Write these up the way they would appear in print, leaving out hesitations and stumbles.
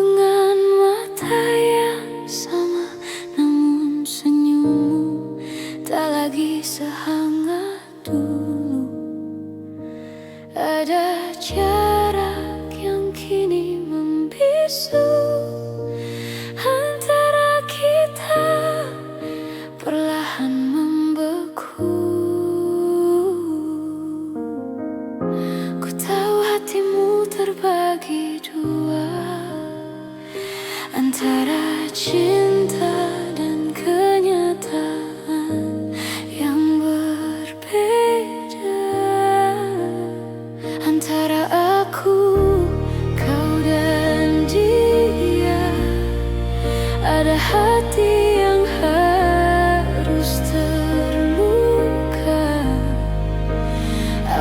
dengan mata yang sama, namun senyummu tak lagi sehangat dulu. Ada jarak yang kini membisu antara kita, perlahan membeku. Ku tahu hatimu terbagi dua, antara cinta dan kenyataan yang berbeda. Antara aku, kau dan dia, ada hati yang harus terluka.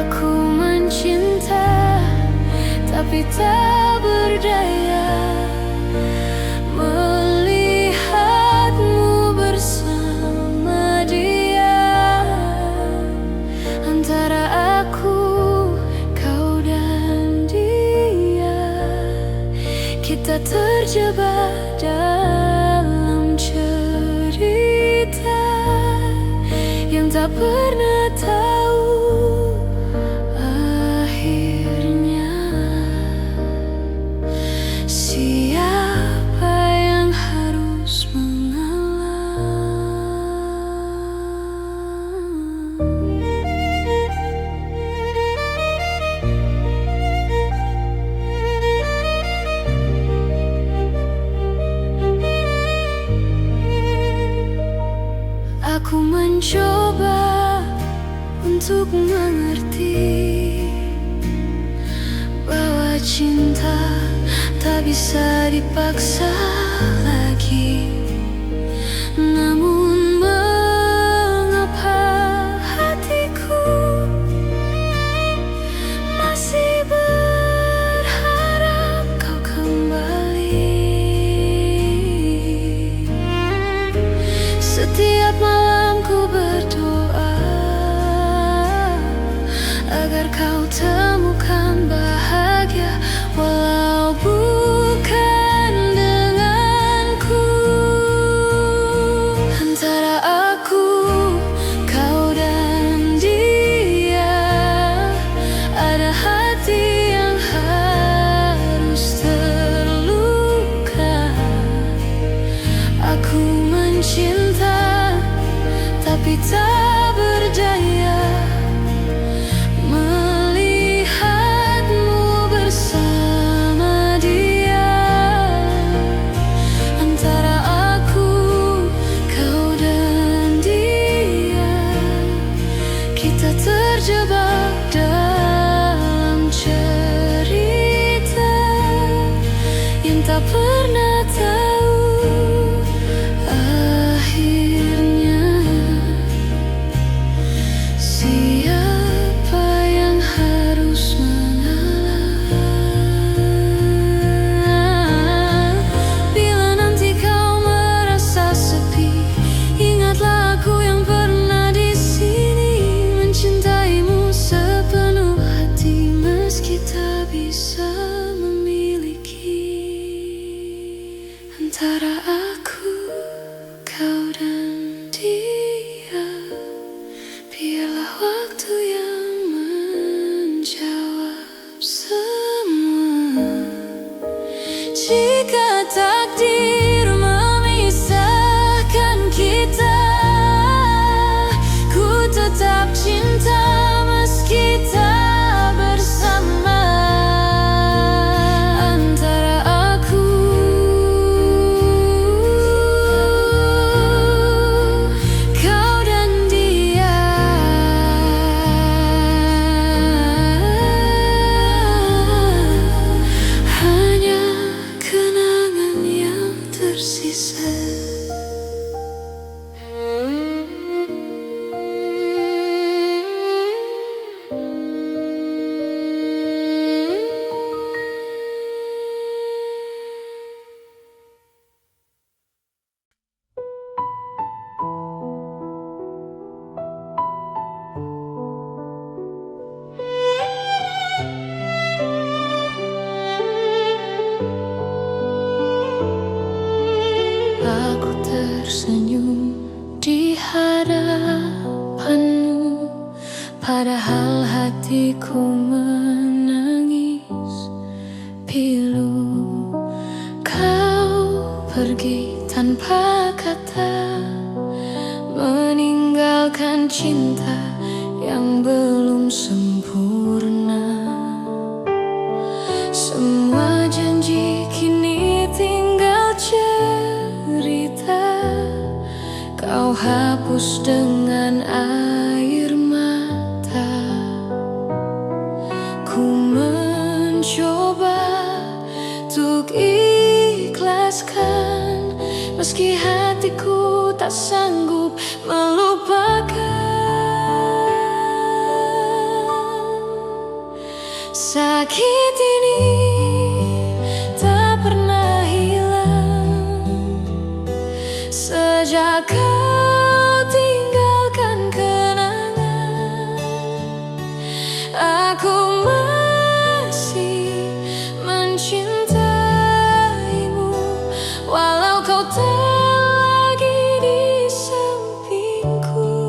Aku mencinta tapi tak berdaya melihatmu bersama dia. Antara aku, kau dan dia, kita terjebak dalam cerita yang tak pernah tahu akhirnya. Siapa yang harus mengalah? Aku mencoba untuk mengerti bahwa cinta tak bisa dipaksa lagi. Namun mengapa hatiku masih berharap kau kembali. Setiap malam ku berdoa agar kau temukan bahagia, walau bukan denganku. Antara aku, kau dan dia, ada hati yang harus terluka. Aku mencinta tapi tak berdaya melihatmu bersama dia. Antara aku, kau dan dia, kita terjebak dalam cerita yang tak pernah tahu akhirnya. Siapa yang harus mengalah? Bila nanti kau merasa sepi, ingatlah aku yang pernah di sini mencintaimu sepenuh hati, meski tak bisa memiliki. Antara aku, kau dan dia, biarlah waktu yang menjawab semua. Jika takdir memisahkan kita, ku tetap cinta meski tak bersama. Antara aku, kau dan dia, hanya kenangan yang tersisa. aku tersenyum di hadapanmu, padahal hatiku menangis pilu. Kau pergi tanpa kata, meninggalkan cinta yang belum sempurna. Semua janji kini tinggal cerita, kau hapus dengan air mata. Ku mencoba untuk ikhlaskan, meski hatiku tak sanggup melupakan. Sakit ini tak pernah hilang sejak kau tinggalkan kenangan. Aku masih mencintaimu, walau kau tak lagi di sampingku.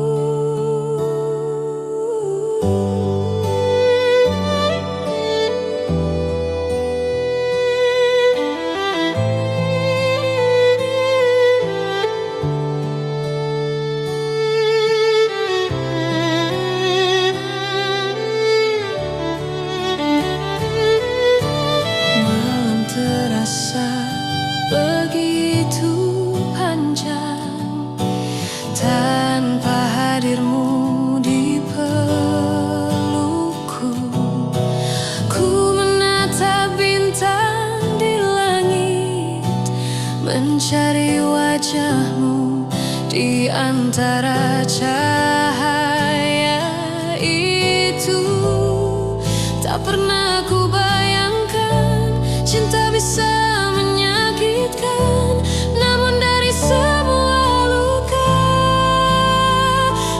Begitu panjang tanpa hadirmu di pelukku. Ku menatap bintang di langit, mencari wajahmu di antara cahaya itu. Tak pernah ku bayangkan cinta bisa menyakitkan, namun dari sebuah luka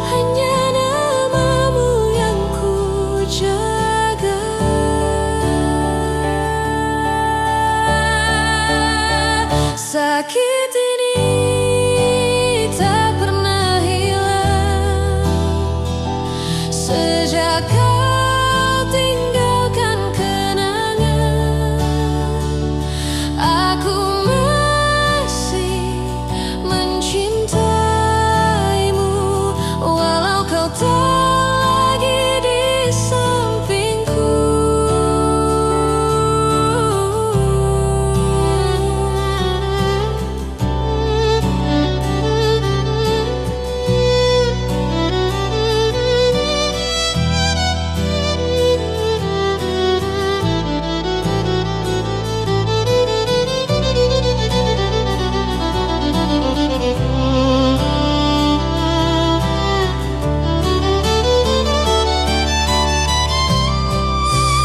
hanya namamu yang ku jaga. Sakit ini tak pernah hilang sejak kau tinggalkan kenangan. Aku masih mencintaimu, walau kau tak lagi di sampingku.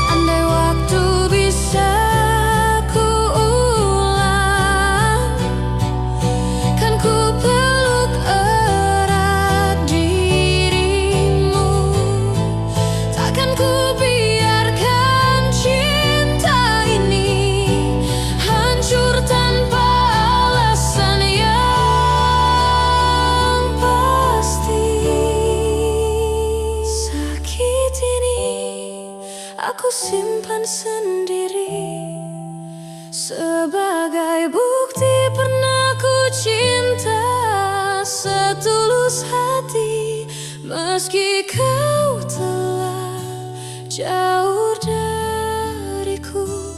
Andai waktu bisa ku ulang, kan ku peluk erat dirimu. Takkan ku biarkan cinta ini hancur tanpa alasan yang pasti. Sakit ini aku simpan sendiri sebagai bukti pernah ku cinta setulus hati. Meski kau telah jauh dariku,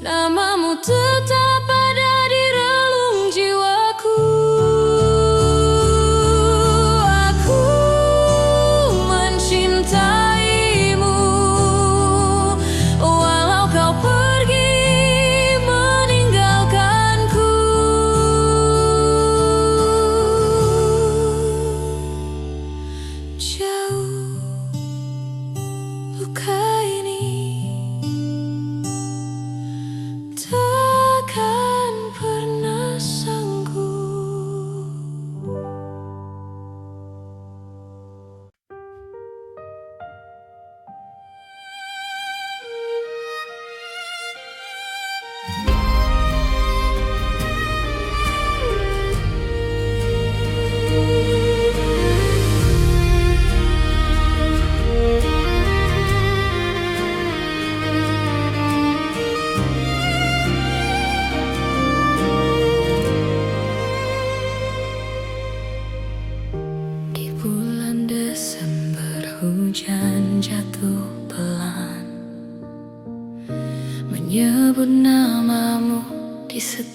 namamu tetap ada di relung jiwaku. Aku mencintaimu, walau kau pergi meninggalkanku. Jauh luka ini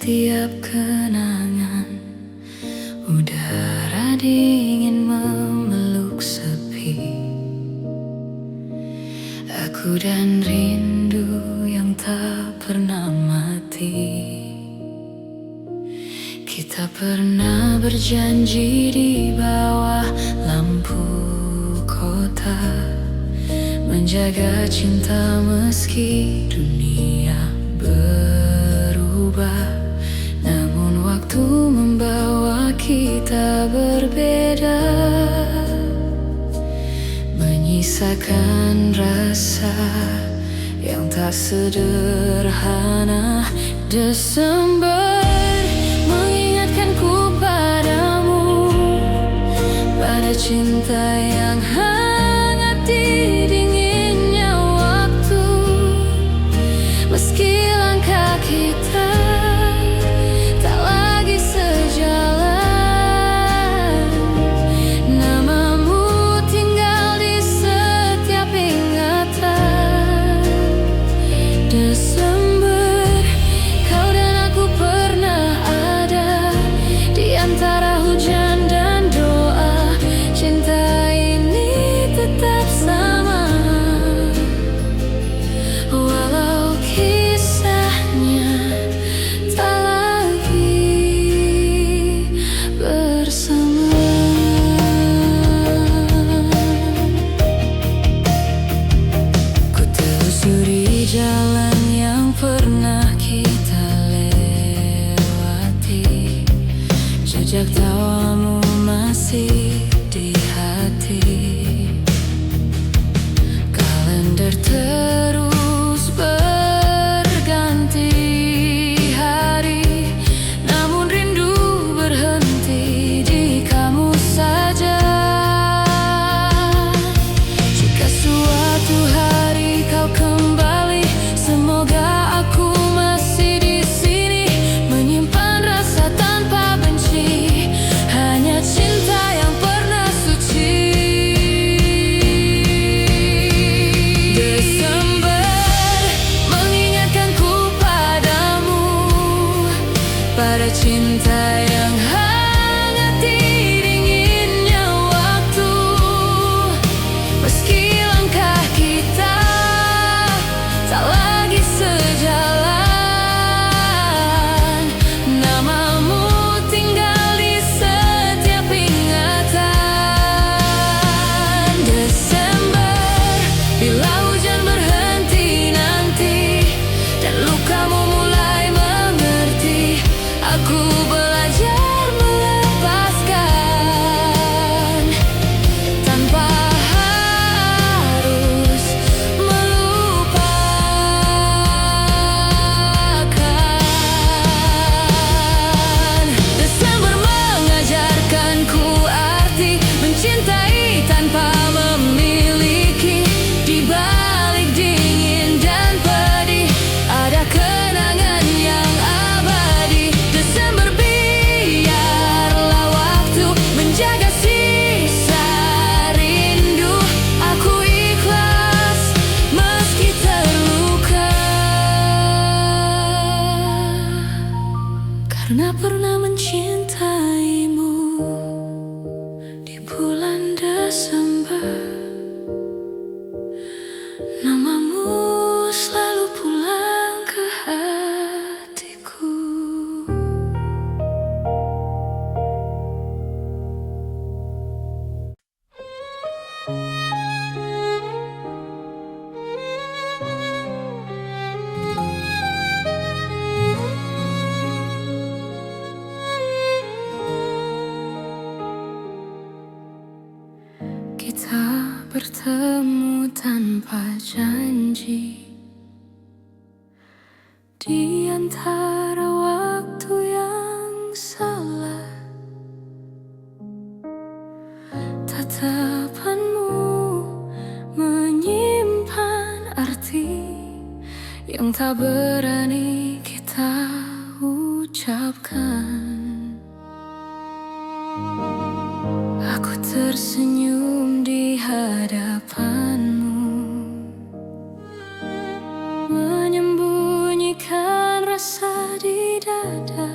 setiap kenangan. Udara dingin memeluk sepi. Aku dan rindu yang tak pernah mati. Kita pernah berjanji di bawah lampu kota, menjaga cinta meski dunia berubah. Namun waktu membawa kita berbeda, menyisakan rasa yang tak sederhana. Desember mengingatkanku padamu, pada cinta yang hangat di dinginnya waktu. Meski langkah kita tak lagi sejalan, namamu tinggal di setiap ingatan. Desember, kau dan aku pernah ada di antara hujan dan doa. Cinta ini tetap sama, walau kisahnya tak lagi bersama. Ku telusuri jalan yang pernah kita lewati, jejak tawamu masih di hati. Kalender terus berganti hari, namun rindu berhenti di kamu saja. Jika suatu hari kau kembali, semoga aku masih di sini, menyimpan rasa tanpa benci, hanya cinta yang pernah suci. Desember mengingatkanku padamu, pada cinta yang hangat di dinginnya waktu. Meski langkah kita tak lagi sejalan, namamu tinggal di setiap ingatan. Desember, bila hujan berhenti nanti dan lukamu mulai mengerti, aku belajar melepaskan tanpa harus melupakan. Desember mengajarkanku arti mencintai tanpa memiliki. Di balik dingin dan pedih ada kenangan yang abadi. Desember, biarlah waktu menjaga sisa rindu. Aku ikhlas meski terluka, karena pernah mencintaimu di bulan Desember. Namamu selalu pulang ke hatiku. Kita bertemu tanpa janji di antara waktu yang salah. Tatapanmu menyimpan arti yang tak berani kita ucapkan. Aku tersenyum di hadapanmu, menyembunyikan rasa di dada.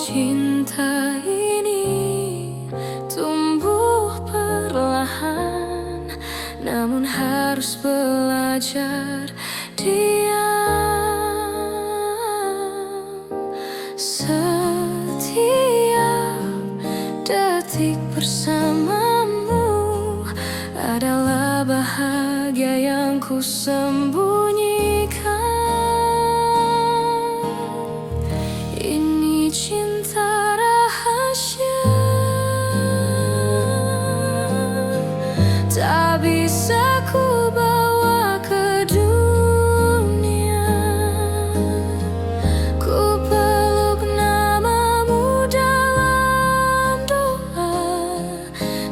Cinta ini tumbuh perlahan, namun harus belajar diam. Setiap detik bersamamu adalah bahagia yang ku sembunyikan. Ini cinta rahasia, tak bisa ku bawa ke dunia. Ku peluk namamu dalam doa,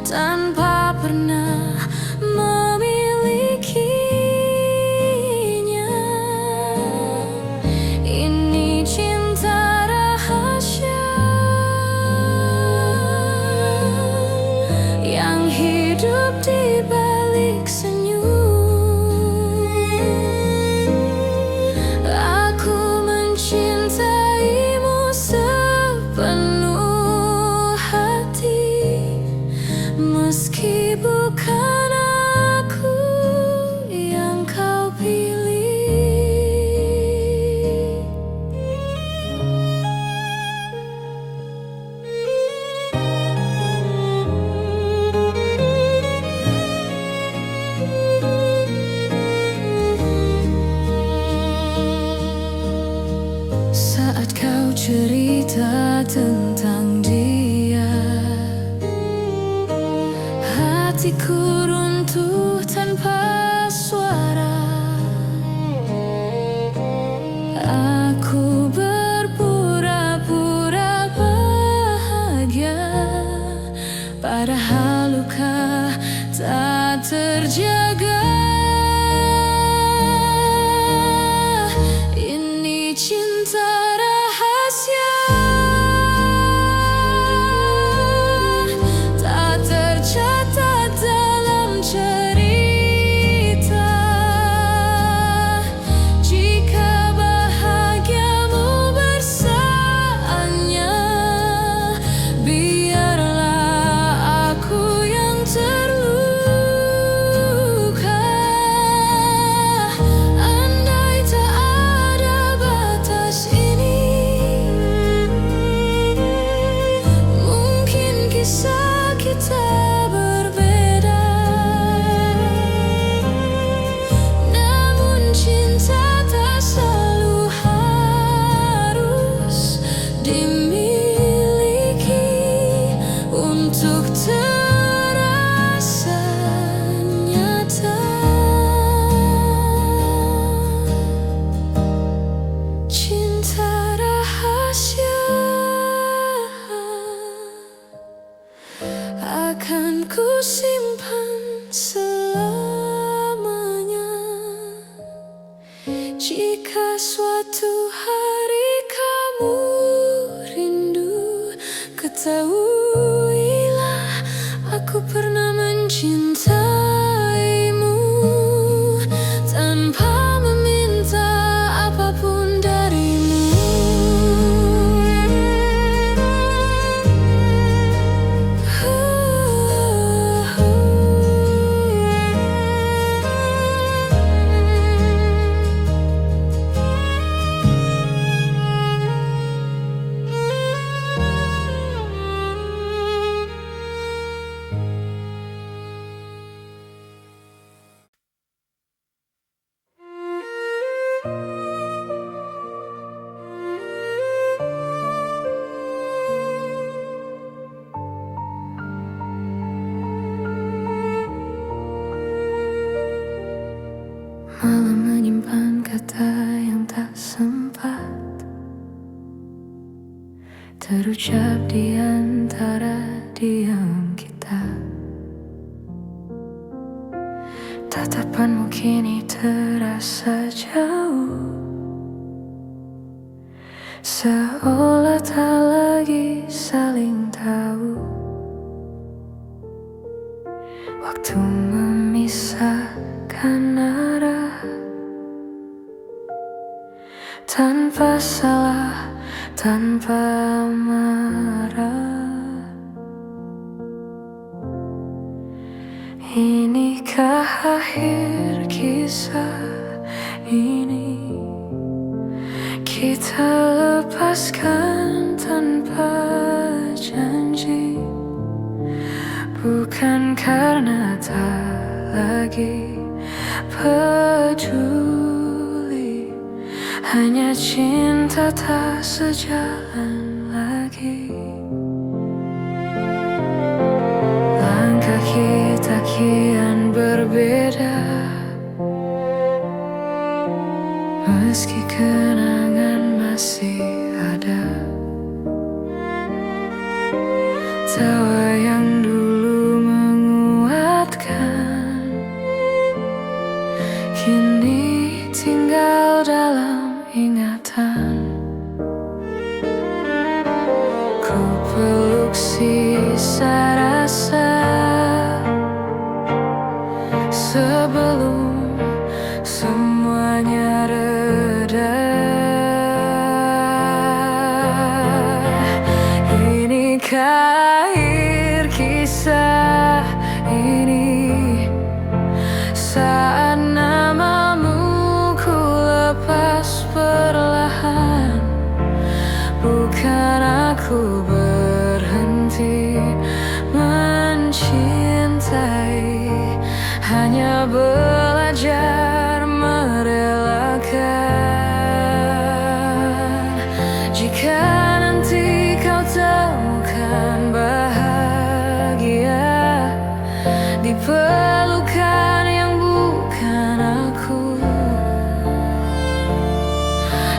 tanpa pernah memilikinya. Ini cinta rahasia yang hidup di balik senyum. Aku mencintaimu sepenuh hati, meski bukan aku yang kau pilih. Saat kau cerita tentang dia, hatiku runtuh tanpa suara. Aku berpura-pura bahagia, padahal luka tak terjaga. Ini cinta rahasia, tak tercatat dalam cerita. Jika bahagiamu bersamanya, biarlah aku yang terluka. Andai tak ada batas ini, mungkin kisah kita berbeda. Namun cinta tak selalu harus dimiliki untuk terasa nyata. Cinta rahasia akan ku simpan selamanya. Jika suatu hari kamu rindu, ketahuilah aku pernah mencintaimu tanpa meminta apapun darimu. Malah menyimpan kata yang tak sempat terucap di antara diam kita. Tatapanmu kini terasa jauh, seolah tak lagi saling tahu. Waktu memisahkan arah tanpa salah, tanpa marah. Inikah akhir kisah ini? Kita lepaskan tanpa janji, bukan karena tak lagi peduli, hanya cinta tak sejalan lagi. Langkah kita kian berbeda, meski kenangan masih ada. Tawa yang dulu menguatkan kini tinggal dalam ingatan. Ku peluk sisa rasa sebelum semuanya reda. Inikah akhir kisah ini? Saat namamu ku lepas perlahan, bukan aku berhenti mencintai, hanya belajar merelakan. Jika nanti kau temukan bahagia di pelukan yang bukan aku,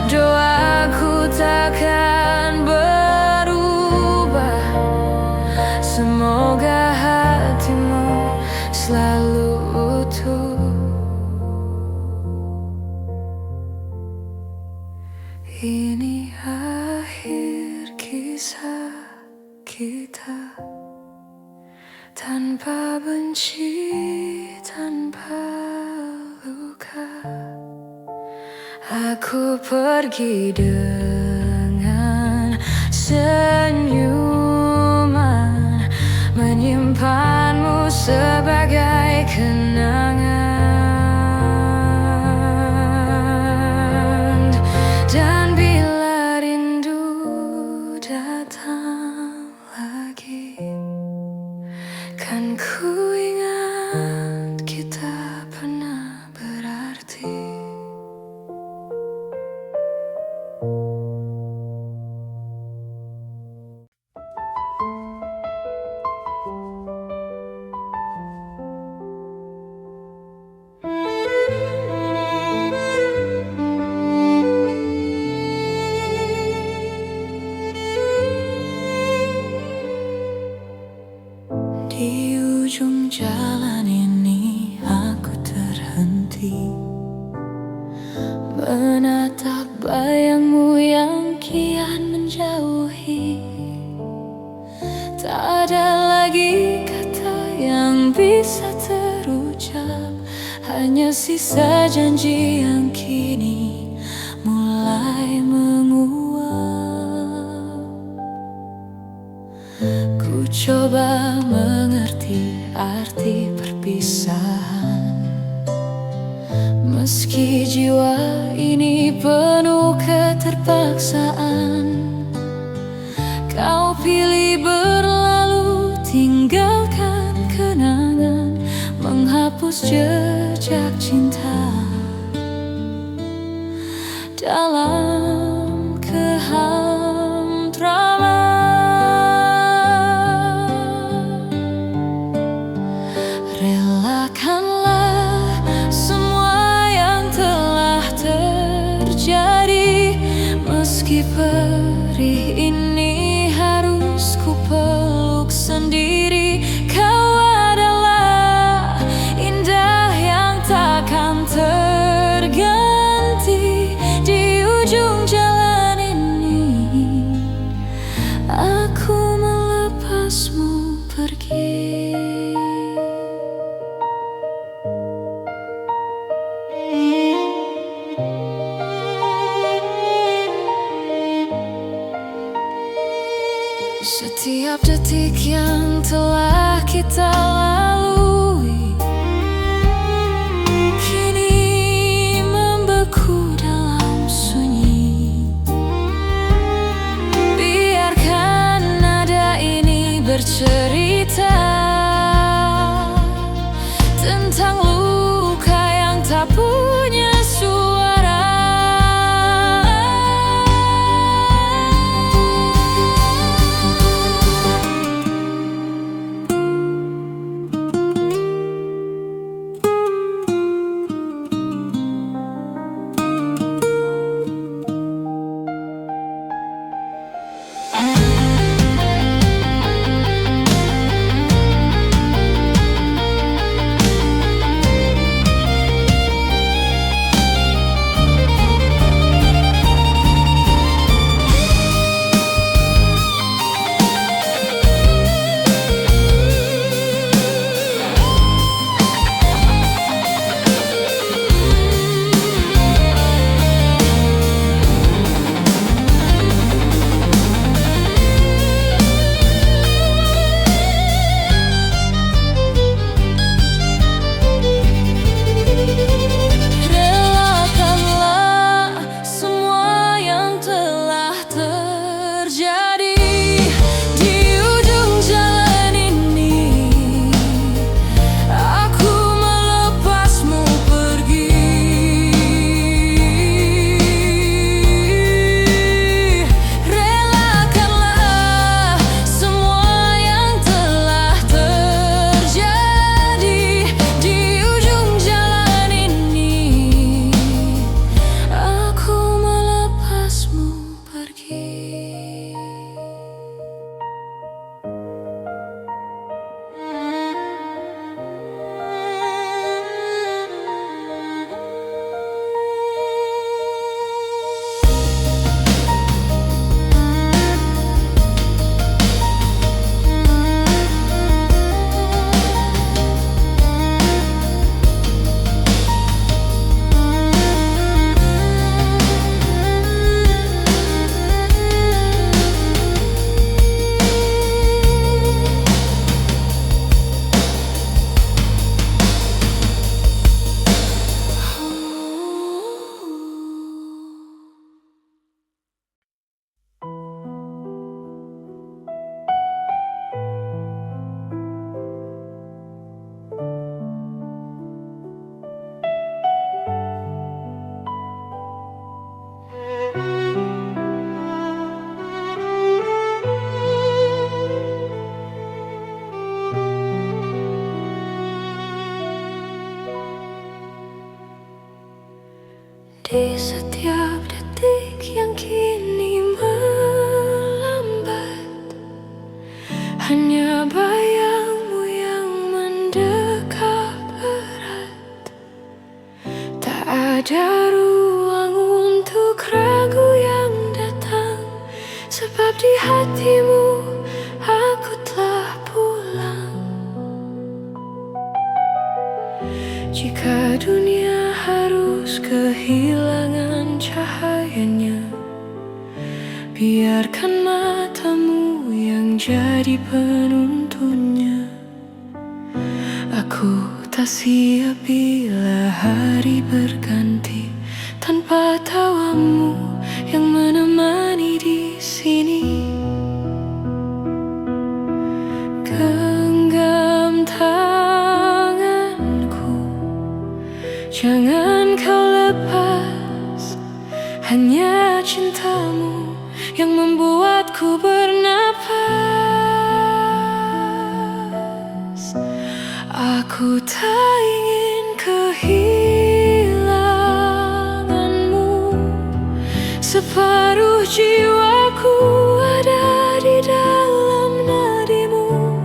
doaku takkan berubah. Semoga hatimu selalu utuh. Ini akhir kisah kita, tanpa benci, tanpa luka. Aku pergi dengan senyuman, menyimpanmu sebagai kenangan. Dan bila rindu datang lagi, kan ku ingat kita pernah berarti. Di ujung jalan ini aku terhenti, menatap bayangmu yang kian menjauhi. Tak ada lagi kata yang bisa terucap, hanya sisa janji yang kini mulai menguap. Ku coba mengerti arti perpisahan, meski jiwa ini penuh keterpaksaan. Kau pilih berlalu, tinggalkan kenangan, menghapus jejak cinta dalam kehantraman. Relakanlah semua yang telah terjadi, meski perih ini harus ku peluk sendiri. Kau adalah indah yang takkan terganti. Di ujung jalan ini aku melepasmu pergi. Setiap detik yang telah kita lalui kini membeku dalam sunyi. Biarkan nada ini bercerita tentang luka yang tak punya suara. Di setiap detik yang kini melambat, hanya bayangmu yang mendekat erat. Tak ada ruang untuk ragu yang datang, sebab di hatimu aku telah pulang. Jika dunia harus kehilangan cahayanya, biarkan matamu yang jadi penuntunnya. Aku tak siap bila hari berganti tanpa tawamu yang menemani di sini. Genggam tanganku, jangan kau lepas. Hanya cintamu yang membuatku bernapas. Aku tak ingin kehilanganmu. Separuh jiwaku ada di dalam nadimu.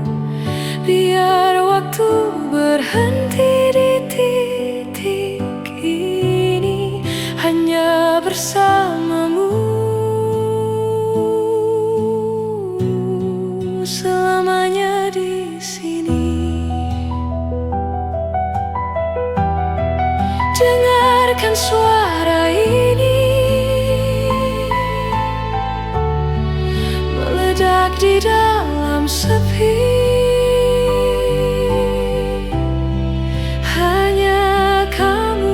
Biar waktu berhenti di titik ini, hanya bersamamu selamanya di sini. Dengarkan suara ini meledak banyak di dalam sepi. Hanya kamu,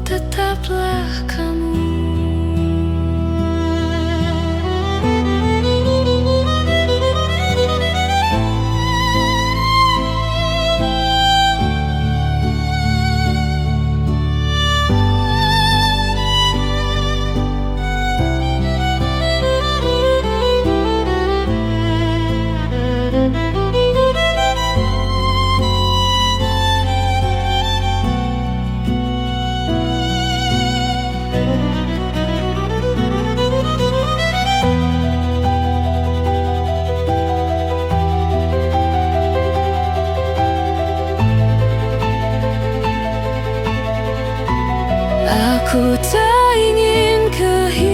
tetaplah kamu. Aku tak ingin kehilangan